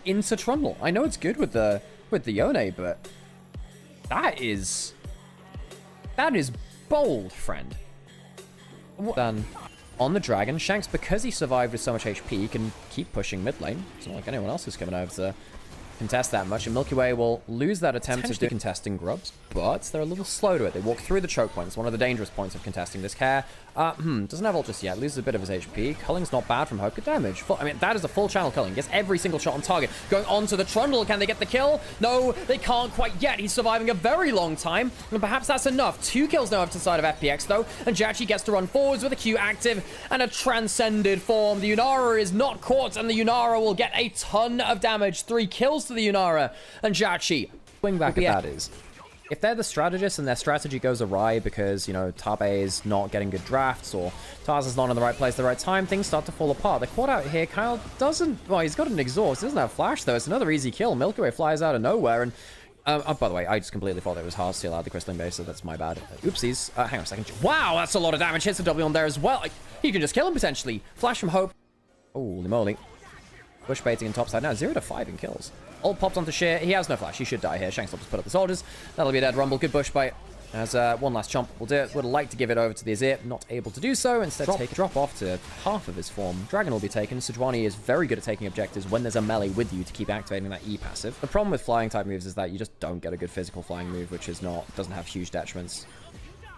into Trundle. I know it's good with the Yone, but that is bold, friend. Then on the Dragon, Shanks, because he survived with so much HP, he can keep pushing mid lane. It's not like anyone else is coming over to contest that much, and Milky Way will lose that attempt to contesting Grubs, but they're a little slow to it. They walk through the choke point. It's one of the dangerous points of contesting this. Care doesn't have ult just yet, loses a bit of his HP. Culling's not bad from Hope. Good damage. I mean, that is a full channel Culling. Gets every single shot on target. Going on to the Trundle. Can they get the kill? No, they can't quite yet. He's surviving a very long time, and perhaps that's enough. 2 kills now up to the side of FPX, though, and Gen.G gets to run forwards with a Q active and a transcended form. The Unara is not caught, and the Unara will get a ton of damage. 3 kills to the Unara, and Gen.G. Swing back at that is, if they're the strategists and their strategy goes awry because, you know, Tabe is not getting good drafts or Taz is not in the right place at the right time, things start to fall apart. They're caught out here. Kyle doesn't... Well, he's got an exhaust. He doesn't have flash, though. It's another easy kill. Milky Way flies out of nowhere. And, oh, by the way, I just completely thought it was hard to steal out the crystalline base, so that's my bad. Oopsies. Hang on a second. Wow, that's a lot of damage. Hits the W on there as well. You can just kill him, potentially. Flash from Hope. Holy moly. Bush baiting in topside now. 0 to 5 in kills. Ult popped onto Sheer. He has no flash. He should die here. Shanks will just put up the soldiers. That'll be a dead rumble. Good bush bite. As one last chomp will do it. Would like to give it over to the Azir. Not able to do so. Instead, drop off to half of his form. Dragon will be taken. Sejuani is very good at taking objectives when there's a melee with you to keep activating that E passive. The problem with flying type moves is that you just don't get a good physical flying move, which doesn't have huge detriments.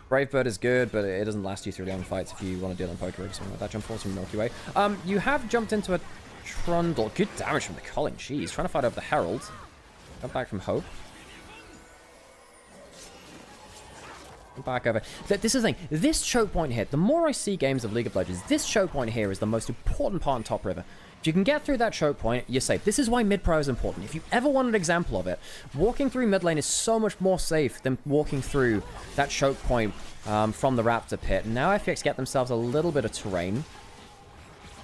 Brave Bird is good, but it doesn't last you through long fights if you want to deal in poker or something like that. Jump force from Milky Way. You have jumped into a Trundle. Good damage from the Culling. Jeez, trying to fight over the Herald. Come back from Hope. Come back over. This is the thing. This choke point here, the more I see games of League of Legends, this choke point here is the most important part in top river. If you can get through that choke point, you're safe. This is why mid-pro is important. If you ever want an example of it, walking through mid lane is so much more safe than walking through that choke point from the Raptor pit. Now FPX get themselves a little bit of terrain.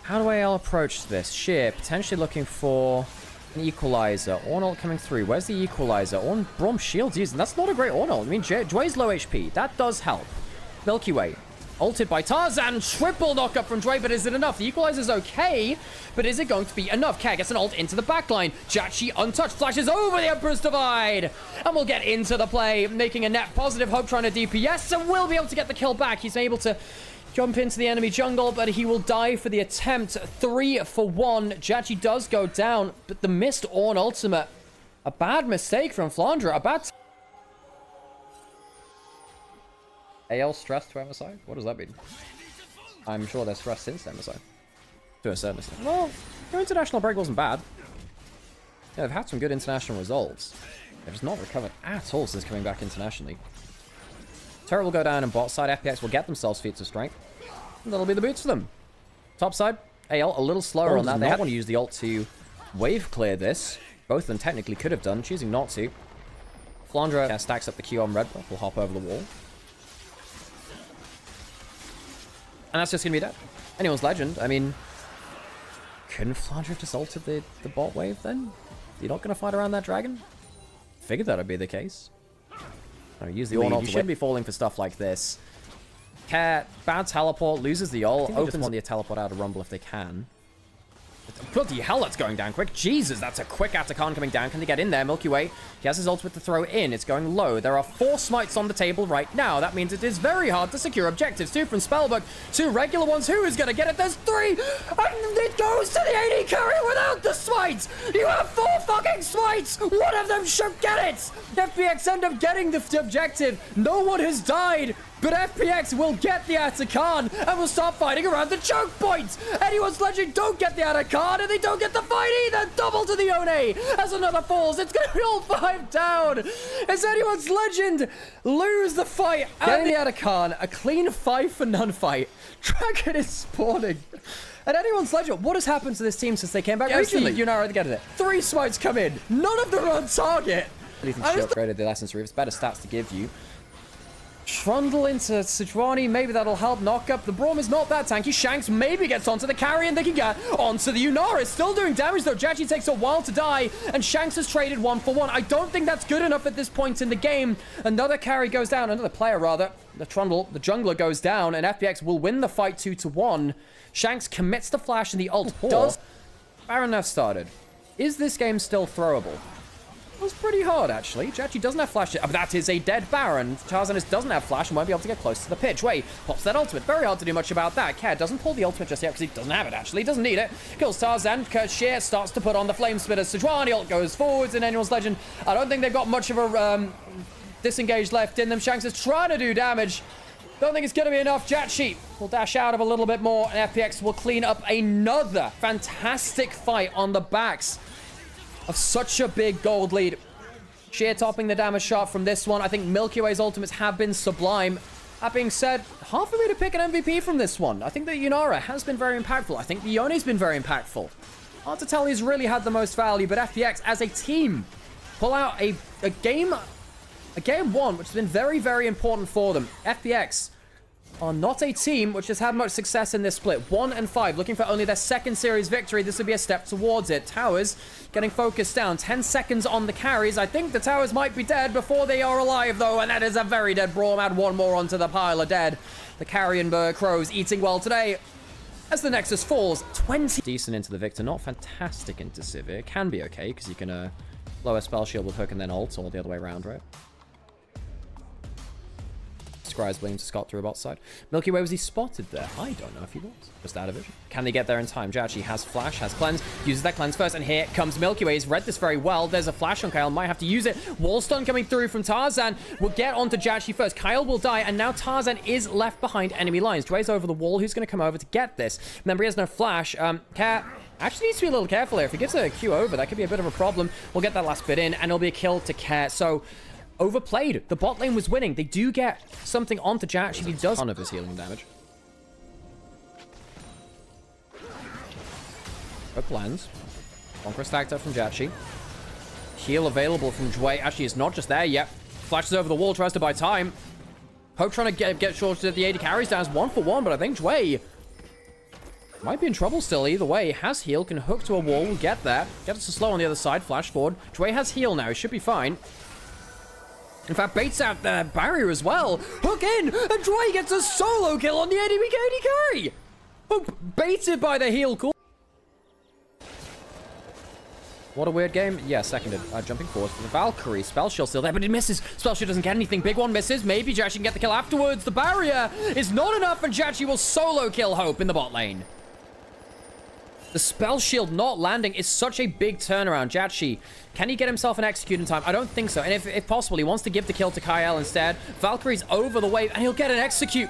How do I approach this? Sheer, potentially looking for an equalizer. Ornalt coming through. Where's the equalizer? Braum shields using. That's not a great Ornalt. I mean, Dway's low HP. That does help. Milky Way. Ulted by Tarzan. Triple knockup from Dway, but is it enough? The equalizer's okay, but is it going to be enough? Care gets an ult into the backline. Gen.G untouched. Flashes over the Emperor's Divide. And we'll get into the play, making a net positive. Hope trying to DPS, and will be able to get the kill back. He's able to jump into the enemy jungle, but he will die for the attempt. 3 for 1. Gen.G does go down, but the missed Ornn ultimate. A bad mistake from Flandre. A bad... AL stressed to MSI? What does that mean? I'm sure they're stressed since MSI. To a certain extent. Well, their international break wasn't bad. Yeah, they've had some good international results. They've just not recovered at all since coming back internationally. Turret will go down and bot side. FPX will get themselves feats of strength. And that'll be the boots for them. Top side, AL a little slower on that. They want to use the ult to wave clear this. Both of them technically could have done, choosing not to. Flandre stacks up the Q on Red Buff, will hop over the wall. And that's just going to be dead. Anyone's legend. I mean, couldn't Flandre have just ulted the bot wave then? You're not going to fight around that dragon? Figured that would be the case. Use the Ornalt. You shouldn't be falling for stuff like this. Care, bad teleport, loses the ult, opens on the teleport out of Rumble if they can. Bloody hell, that's going down quick. Jesus, that's a quick Atakan coming down. Can they get in there? Milky Way, he has his ultimate to throw in. It's going low. There are 4 smites on the table right now. That means it is very hard to secure objectives. 2 from Spellbook, 2 regular ones. Who is going to get it? There's 3, and it goes to the AD carry without the smites. You have 4 fucking smites. One of them should get it. FPX end up getting the objective. No one has died. But FPX will get the Atakan and will start fighting around the choke point. Anyone's Legend don't get the Atakan and they don't get the fight either. Double to the Yone as another falls. It's going to be all 5 down. As Anyone's Legend lose the fight. Getting the Atakan, a clean 5 for none fight. Dragon is spawning. And Anyone's Legend, what has happened to this team since they came back recently? Unara getting it. 3 smites come in. None of them are on target. I think she upgraded the Essence Reef. It's better stats to give you. Trundle into Sejuani, maybe that'll help knock up. The Braum is not that tanky. Shanks maybe gets onto the carry and they can get onto the Unara. Still doing damage though. Gen.G takes a while to die and Shanks has traded 1 for 1. I don't think that's good enough at this point in the game. Another carry goes down, another player rather. The Trundle, the jungler goes down and FPX will win the fight 2 to 1. Shanks commits the flash and the ult does. Baron Nerf started. Is this game still throwable? It was pretty hard, actually. Gen.G doesn't have flash. Oh, that is a dead Baron. Tarzan doesn't have flash and won't be able to get close to the pitch. Wait, pops that ultimate. Very hard to do much about that. Care doesn't pull the ultimate just yet because he doesn't have it, actually. He doesn't need it. Kills Tarzan. Sheer starts to put on the flame spitter. Sejuani ult goes forwards in Anyone's Legend. I don't think they've got much of a disengage left in them. Shanks is trying to do damage. Don't think it's going to be enough. Gen.G will dash out of a little bit more, and FPX will clean up another fantastic fight on the backs of such a big gold lead. Sheer topping the damage shot from this one. I think Milky Way's ultimates have been sublime. That being said, hard for me to pick an MVP from this one. I think that Yunara has been very impactful. I think the Yone's been very impactful. Hard to tell who's really had the most value, but FPX as a team pull out a game one, which has been very, very important for them. FPX are not a team which has had much success in this split. 1-5, looking for only their second series victory. This would be a step towards it. Towers getting focused down. 10 seconds on the carries. I think the towers might be dead before they are alive, though, and that is a very dead Braum. Add one more onto the pile of dead. The Carrion Crows eating well today as the Nexus falls. 20. Decent into the Victor. Not fantastic into Sivir. Can be okay, because you can lower spell shield with hook and then ult, or the other way around, right? Scry's willing to Scott through a bot side. Milky Way, was he spotted there? I don't know if he was. Just out of vision. Can they get there in time? Gen.G has flash, has cleanse, uses that cleanse first, and here comes Milky Way. He's read this very well. There's a flash on Kyle, might have to use it. Wall stun coming through from Tarzan. We'll get onto Gen.G first. Kyle will die, and now Tarzan is left behind enemy lines. Dway's over the wall. Who's going to come over to get this? Remember, he has no flash. Cat actually needs to be a little careful here. If he gives a Q over, that could be a bit of a problem. We'll get that last bit in, and it'll be a kill to Care. So overplayed. The bot lane was winning. They do get something onto Gen.G. He does none of his healing damage. Hook lands. Conquest actor from Gen.G. Heal available from Dway. Actually, it's not just there yet. Flashes over the wall, tries to buy time. Hope trying to get shorted at the 80 carries down. It's 1-for-1, but I think Dway might be in trouble still. Either way, has heal, can hook to a wall. We'll get there. Get us to slow on the other side. Flash forward. Dway has heal now. He should be fine. In fact, baits out the barrier as well. Hook in, and Dway gets a solo kill on the AD carry. Oh, baited by the heal. Cool. What a weird game. Yeah, seconded. Jumping forward for the Valkyrie. Spell shield still there, but it misses. Spell shield doesn't get anything. Big one misses. Maybe Gen.G can get the kill afterwards. The barrier is not enough, and Gen.G will solo kill Hope in the bot lane. The spell shield not landing is such a big turnaround. Gen.G, can he get himself an execute in time? I don't think so. And if possible, he wants to give the kill to Kyle instead. Valkyrie's over the wave, and he'll get an execute.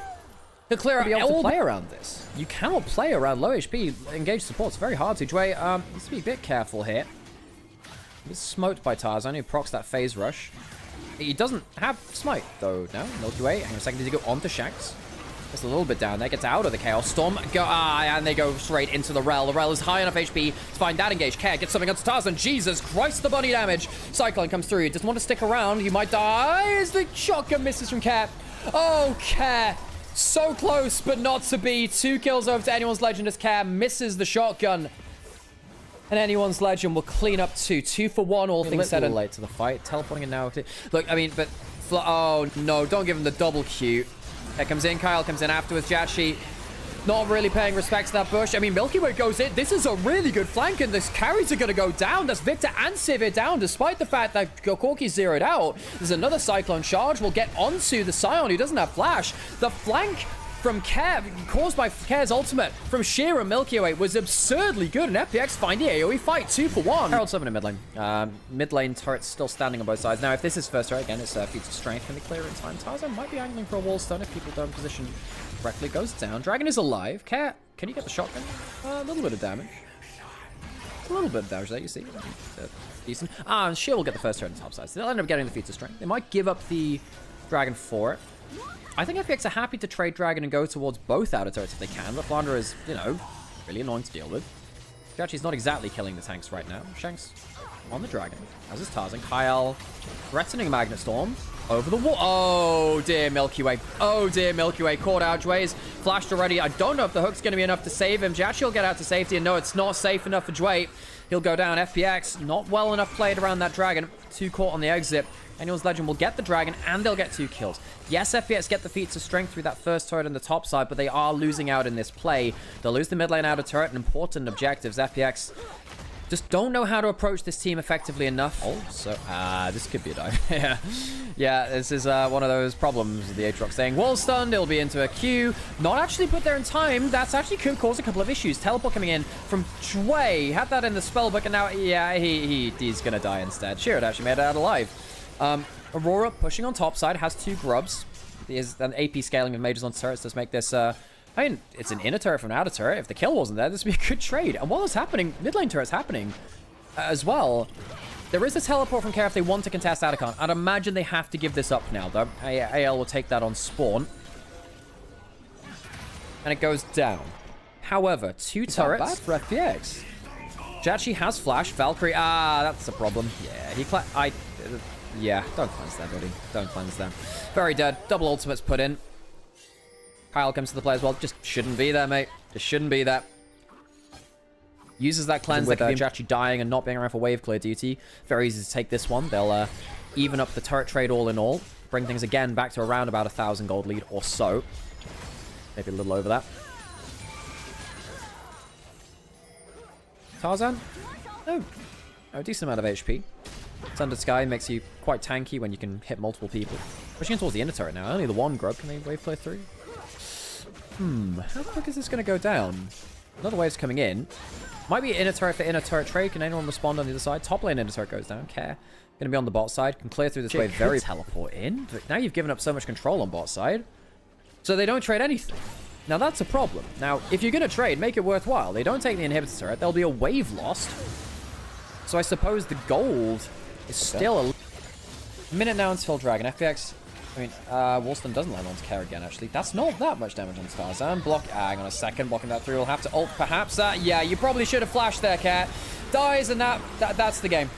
He'll clear out. Be able to play around this. You cannot play around low HP. Engage support. It's very hard to. Dway needs to be a bit careful here. He's smoked by Tarzan, who procs that phase rush. He doesn't have smite, though, no. Milky Way. Hang on a second. Does he go onto Shanks? Just a little bit down there. Gets out of the Chaos Storm. And they go straight into the Rel. The Rel is high enough HP to find that engage. Care gets something onto Tarzan. Jesus Christ, the bunny damage. Cyclone comes through. Doesn't want to stick around. You might die. As the shotgun misses from Care. Oh, Care. So close, but not to be. 2 kills over to Anyone's Legend as Care misses the shotgun. And Anyone's Legend will clean up 2. 2-for-1, all things said and late to the fight. Teleporting in now. Look, I mean, but... Oh, no. Don't give him the double Q. There comes in. Kyle comes in afterwards. Gen.G not really paying respect to that bush. I mean, Milky Way goes in. This is a really good flank, and the carries are going to go down. That's Victor and Sivir down, despite the fact that Corki's zeroed out. There's another Cyclone charge. We'll get onto the Scion, who doesn't have flash. The flank from Care, caused by Care's ultimate from Sheer and Milky Way, was absurdly good, and FPX find the AoE fight 2-for-1. Herald 7 in mid lane. Mid lane turret's still standing on both sides. Now, if this is first turret, again, it's feats of strength. Can they clear in time? Tarzan might be angling for a wall stun if people don't position correctly. Goes down. Dragon is alive. Care, can you get the shotgun? A little bit of damage. A little bit of damage there, you see. Decent. And Sheer will get the first turret on the top side. So they'll end up getting the feats of strength. They might give up the Dragon for it. I think FPX are happy to trade Dragon and go towards both outer turrets if they can. The Flounder is, you know, really annoying to deal with. Gen.G's not exactly killing the tanks right now. Shanks on the Dragon, as is Tarzan. Kyle threatening Magnet Storm over the wall. Oh, dear Milky Way. Oh, dear Milky Way. Caught out. Dway's flashed already. I don't know if the hook's going to be enough to save him. Gen.G will get out to safety, and no, it's not safe enough for Dway. He'll go down. FPX not well enough played around that Dragon. 2 caught on the exit. Anyone's Legend will get the Dragon, and they'll get 2 kills. Yes, FPX get the feats of strength through that first turret on the top side, but they are losing out in this play. They'll lose the mid lane outer turret and important objectives. FPX Just don't know how to approach this team effectively enough. Oh, so, this could be a dive. Yeah. Yeah, this is one of those problems with the Aatrox saying, wall stunned, it'll be into a Q. Not actually put there in time. That's actually could cause a couple of issues. Teleport coming in from Chovy. Had that in the spellbook, and now, yeah, he's gonna die instead. Shiro actually made it out alive. Aurora pushing on top side, has 2 grubs. There's an AP scaling of mages on turrets does make this, I mean, it's an inner turret from an outer turret. If the kill wasn't there, this would be a good trade. And while it's happening, mid lane turret's happening as well. There is a teleport from Care if they want to contest Atacon. I'd imagine they have to give this up now, though. AL will take that on spawn. And it goes down. However, 2 turrets. Bad for FPX. Jachi has flash. Valkyrie, that's a problem. Yeah, yeah, don't cleanse that, buddy. Don't cleanse that. Very dead. Double ultimates put in. Kyle comes to the play as well. Just shouldn't be there, mate. Just shouldn't be there. Uses that cleanse with Jachi dying and not being around for wave clear duty. Very easy to take this one. They'll even up the turret trade all in all. Bring things again back to around about 1,000 gold lead or so. Maybe a little over that. Tarzan? Oh, a decent amount of HP. Thunder Sky makes you quite tanky when you can hit multiple people. Pushing towards the inner turret now. Only the 1 grub. Can they wave clear through? How quick is this going to go down? Another wave's coming in. Might be inner turret for inner turret trade. Can anyone respond on the other side? Top lane inner turret goes down. Care. Going to be on the bot side. Can clear through this wave very... Teleport in. But now you've given up so much control on bot side. So they don't trade anything. Now that's a problem. Now, if you're going to trade, make it worthwhile. They don't take the inhibitor turret. There'll be a wave lost. So I suppose the gold is still a minute now until Dragon. FPX... I mean, Woolston doesn't land onto Care again, actually. That's not that much damage on Tarzan. Block, hang on a second, blocking that through. We'll have to ult, perhaps. Yeah, you probably should have flashed there, Care. Dies, and that's the game.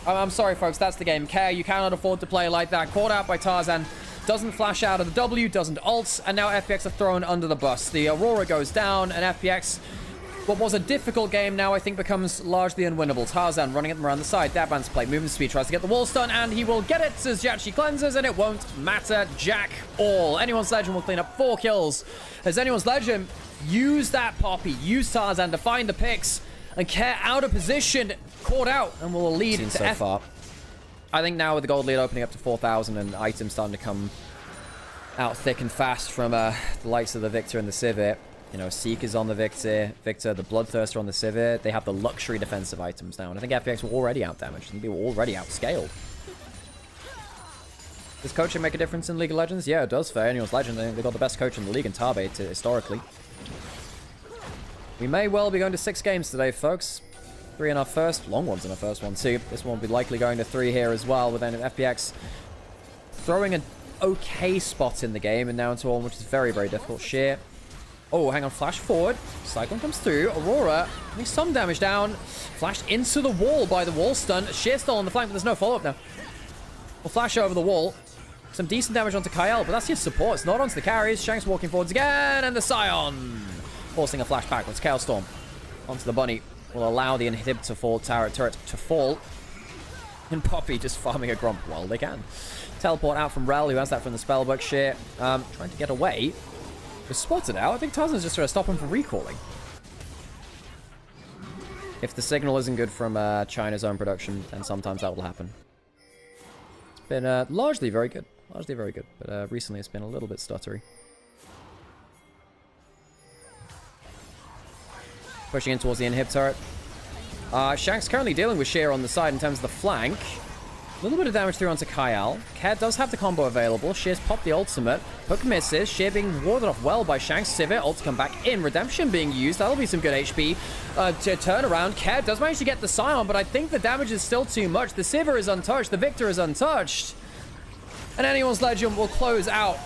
I'm sorry, folks, that's the game. Care, you cannot afford to play like that. Caught out by Tarzan. Doesn't flash out of the W, doesn't ult, and now FPX are thrown under the bus. The Aurora goes down, and FPX... What was a difficult game now, I think, becomes largely unwinnable. Tarzan running at them around the side. Dabban's play. Movement speed. Tries to get the wall stun, and he will get it as Jachi cleanses, and it won't matter jack all. Anyone's Legend will clean up 4 kills. As Anyone's Legend, use that Poppy. Use Tarzan to find the picks. And Care out of position. Caught out, and will lead to so far. I think now with the gold lead opening up to 4,000 and items starting to come out thick and fast from the likes of the Victor and the Sivir. You know, Seek is on the Victor, the Bloodthirster on the Sivir. They have the luxury defensive items now. And I think FPX were already out-damaged. I think they were already outscaled. Does coaching make a difference in League of Legends? Yeah, it does for Anyone's Legend. They've got the best coach in the league in Tarbate historically. We may well be going to 6 games today, folks. 3 in our first. Long ones in our first one, too. This one will be likely going to 3 here as well, with then FPX throwing an okay spot in the game and now into one, which is very, very difficult. Sheer. Oh, hang on. Flash forward. Cyclone comes through. Aurora getting some damage down. Flashed into the wall by the wall stun. Sheer still on the flank, but there's no follow-up now. We'll flash over the wall. Some decent damage onto Kyle, but that's just support. It's not onto the carries. Shanks walking forwards again, and the Scion forcing a flash backwards. Chaos Storm onto the bunny will allow the inhibitor turret to fall. And Poppy just farming a Grump while they can. Teleport out from Rel, who has that from the spellbook. Sheer trying to get away. Was spotted out. I think Tarzan's just trying to stop him from recalling. If the signal isn't good from China's own production, then sometimes that will happen. It's been largely very good. Largely very good. But recently it's been a little bit stuttery. Pushing in towards the inhib turret. Shank's currently dealing with Sheer on the side in terms of the flank. A little bit of damage through onto Kyle. Care does have the combo available. Sheer's popped the ultimate. Hook misses. Sheer being warded off well by Shanks. Sivir ult to come back in. Redemption being used. That'll be some good HP to turn around. Care does manage to get the Scion, but I think the damage is still too much. The Sivir is untouched. The Victor is untouched. And Anyone's Legend will close out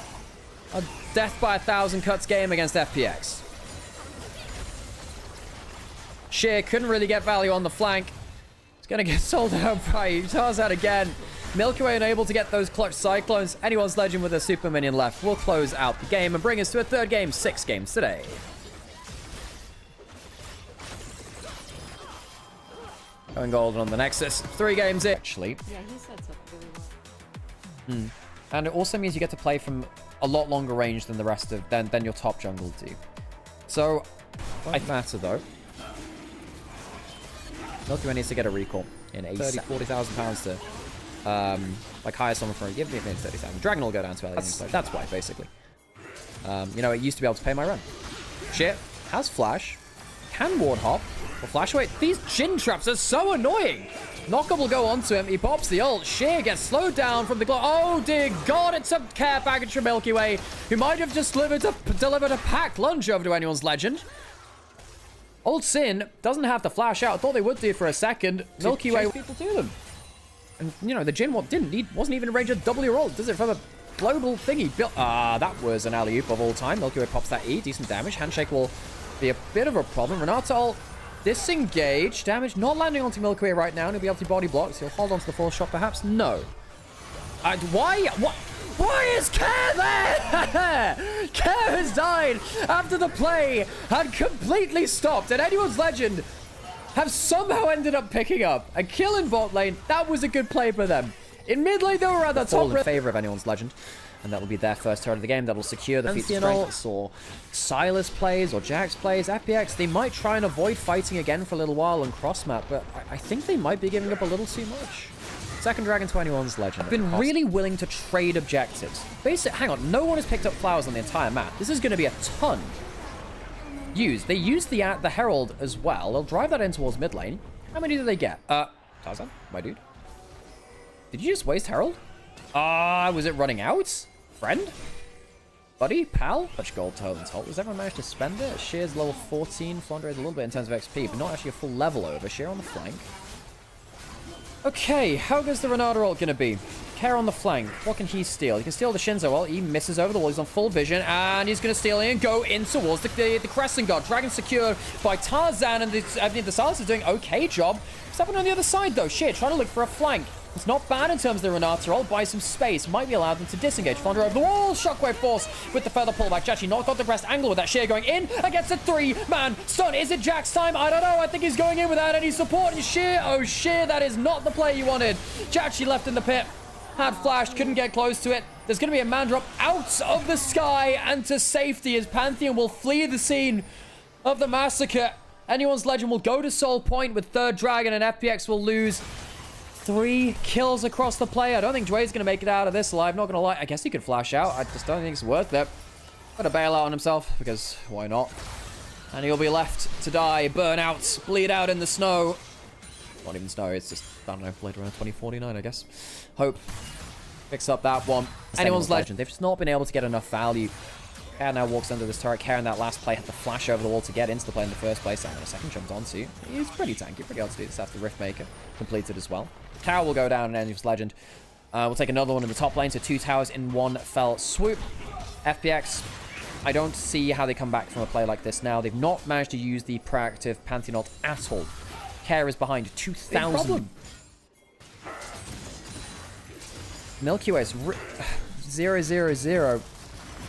a death by 1,000 cuts game against FPX. Sheer couldn't really get value on the flank. Gonna get sold out by Tarzan again. Milky Way unable to get those clutch cyclones. Anyone's Legend with a super minion left will close out the game and bring us to a 3rd game. 6 games today. Going golden on the Nexus. 3 games in. Actually. Yeah, he sets up really well. And it also means you get to play from a lot longer range than the rest of than your top jungle do. So, I matter though. Milky Way needs to get a recall in a 40,000 pounds to like hire someone for give me 30,000. Dragon will go down to LA. That's why, basically. You know, it used to be able to pay my rent. Shit. Has flash. Can ward hop. Will flash away. These Jin traps are so annoying. Knockup will go onto him. He pops the ult. Sheer gets slowed down from the glow. Oh, dear God. It's a care package from Milky Way, who might have just delivered a packed lunch over to anyone's legend. Old Sin doesn't have to flash out. Thought they would do for a second. Milky Way people to them. And, you know, the Jin wasn't even in range of double your ult. Does it from a global thingy built? That was an alley-oop of all time. Milky Way pops that E. Decent damage. Handshake will be a bit of a problem. Renato ult disengaged. Damage not landing onto Milky Way right now. And he'll be able to body block. So he'll hold onto the full shot perhaps. No. Why is Care there? Care has died after the play had completely stopped. And anyone's legend have somehow ended up picking up a kill in bot lane. That was a good play for them. In mid lane, they were at the top. In favor of anyone's legend. And that will be their first turret of the game. That will secure the feat strength. Or Silas plays, or Jax plays. FPX, they might try and avoid fighting again for a little while on cross map. But I think they might be giving up a little too much. Second dragon to anyone's legend. I've been really willing to trade objectives. Hang on, no one has picked up flowers on the entire map. This is going to be a ton used. They used the Herald as well. They'll drive that in towards mid lane. How many do they get? Tarzan, my dude. Did you just waste Herald? Was it running out? Friend? Buddy? Pal? Much gold to Holin's ult. Does everyone manage to spend it? Sheer's level 14. Flandre is a little bit in terms of XP, but not actually a full level over. Sheer on the flank. Okay, how good's the Renata ult gonna be? Care on the flank. What can he steal? He can steal the Shinzo ult. He misses over the wall. He's on full vision, and he's gonna steal in and go in towards the Crescent Guard. Dragon secured by Tarzan, and the Silas is doing okay job. What's happening on the other side, though? Shit, trying to look for a flank. It's not bad in terms of the Renata ult. Buy some space. Might be allowed them to disengage. Fondra over the wall. Shockwave force with the further pullback. Actually not got the breast angle with that. Sheer going in against a 3-man stun. Is it Jack's time? I don't know. I think he's going in without any support. And Sheer, oh Sheer, that is not the play you wanted. Jachi left in the pit. Had flashed. Couldn't get close to it. There's going to be a man drop out of the sky and to safety as Pantheon will flee the scene of the massacre. Anyone's legend will go to Soul Point with third dragon, and FPX will lose 3 kills across the play. I don't think Dway's going to make it out of this alive. Not going to lie. I guess he could flash out. I just don't think it's worth it. Gotta bail out on himself, because why not? And he'll be left to die, burn out, bleed out in the snow. Not even snow, it's just, I don't know, later around 2049, I guess. Hope picks up that one. Anyone's legend. They've just not been able to get enough value. Care now walks under this turret. Care in that last play had to flash over the wall to get into the play in the first place. And a second jumped onto. He's pretty tanky, pretty hard to do this after Riftmaker completed as well. Tower will go down in Anyone's legend. We'll take another one in the top lane. So 2 towers in one fell swoop. FPX, I don't see how they come back from a play like this now. They've not managed to use the proactive Pantheon ult at all. Care is behind 2,000. Milky Way is 0-0-0.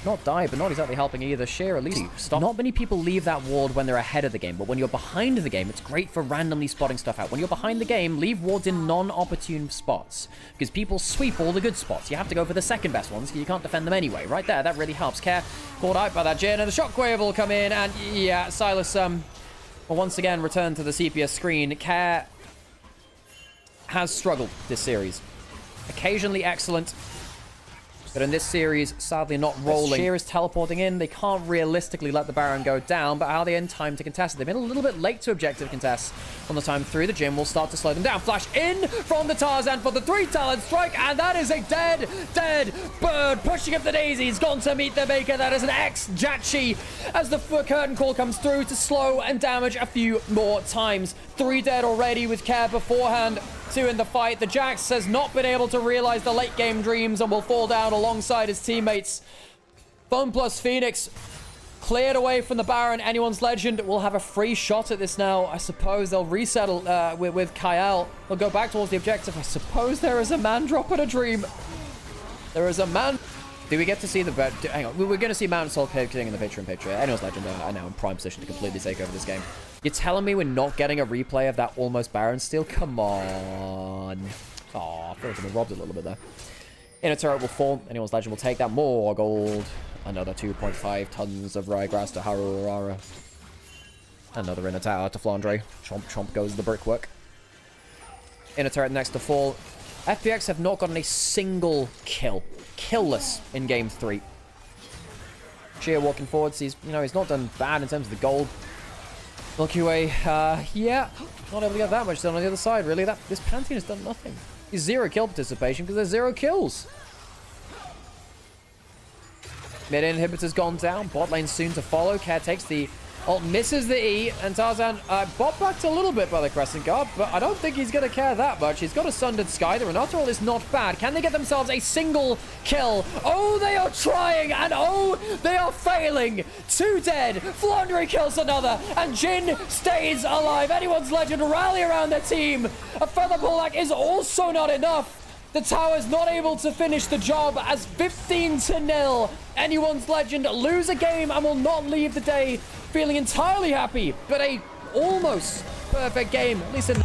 Not die, but not exactly helping either. Sheer at least stop. Not many people leave that ward when they're ahead of the game, but when you're behind the game, it's great for randomly spotting stuff out. When you're behind the game, leave wards in non-opportune spots, because people sweep all the good spots. You have to go for the second best ones, because you can't defend them anyway. Right there, that really helps. Care caught out by that Jin, and the Shockwave will come in, and yeah, Silas will once again return to the CPS screen. Care has struggled this series. Occasionally excellent, but in this series, sadly not rolling. Sheer is teleporting in. They can't realistically let the Baron go down, but how are they in time to contest it? They've been a little bit late to objective contest on the time through. The gym will start to slow them down. Flash in from the Tarzan for the 3-talent strike, and that is a dead bird pushing up the daisies. Gone to meet the maker. That is an ex-Jachi as the curtain call comes through to slow and damage a few more times. 3 dead already with Care beforehand. 2 in the fight. The Jax has not been able to realize the late game dreams and will fall down alongside his teammates. FunPlus Phoenix cleared away from the Baron. Anyone's legend will have a free shot at this now. I suppose they'll resettle with Kyle. They'll go back towards the objective. I suppose there is a man drop and a dream. There is a man. Do we get to see the... Hang on. We're going to see Mountain Soul getting in the Patreon picture. Anyone's legend are now in prime position to completely take over this game. You're telling me we're not getting a replay of that almost Baron steal? Come on. Aw, I feel like I've been robbed a little bit there. Inner turret will fall. Anyone's legend will take that. More gold. Another 2.5 tons of ryegrass to Harurara. Another inner tower to Flandre. Chomp chomp goes the brickwork. in a turret next to fall. FPX have not gotten a single kill. Killless in game 3. Sheer walking forwards. He's not done bad in terms of the gold. Milky Way, yeah, not able to get that much done on the other side, really. This Pantheon has done nothing. He's 0 kill participation because there's 0 kills. Mid inhibitor's gone down. Bot lane soon to follow. Care takes the ult, misses the E, and Tarzan bot backed a little bit by the Crescent Guard, but I don't think he's going to care that much. He's got a Sundered Sky. The Renato ult is not bad. Can they get themselves a single kill? Oh, they are trying, and oh, they are failing. 2 dead. Flandre kills another, and Jin stays alive. Anyone's Legend rally around their team. A Feather Pullback is also not enough. The tower's not able to finish the job as 15-0. Anyone's Legend lose a game and will not leave the day feeling entirely happy, but a almost perfect game, at least in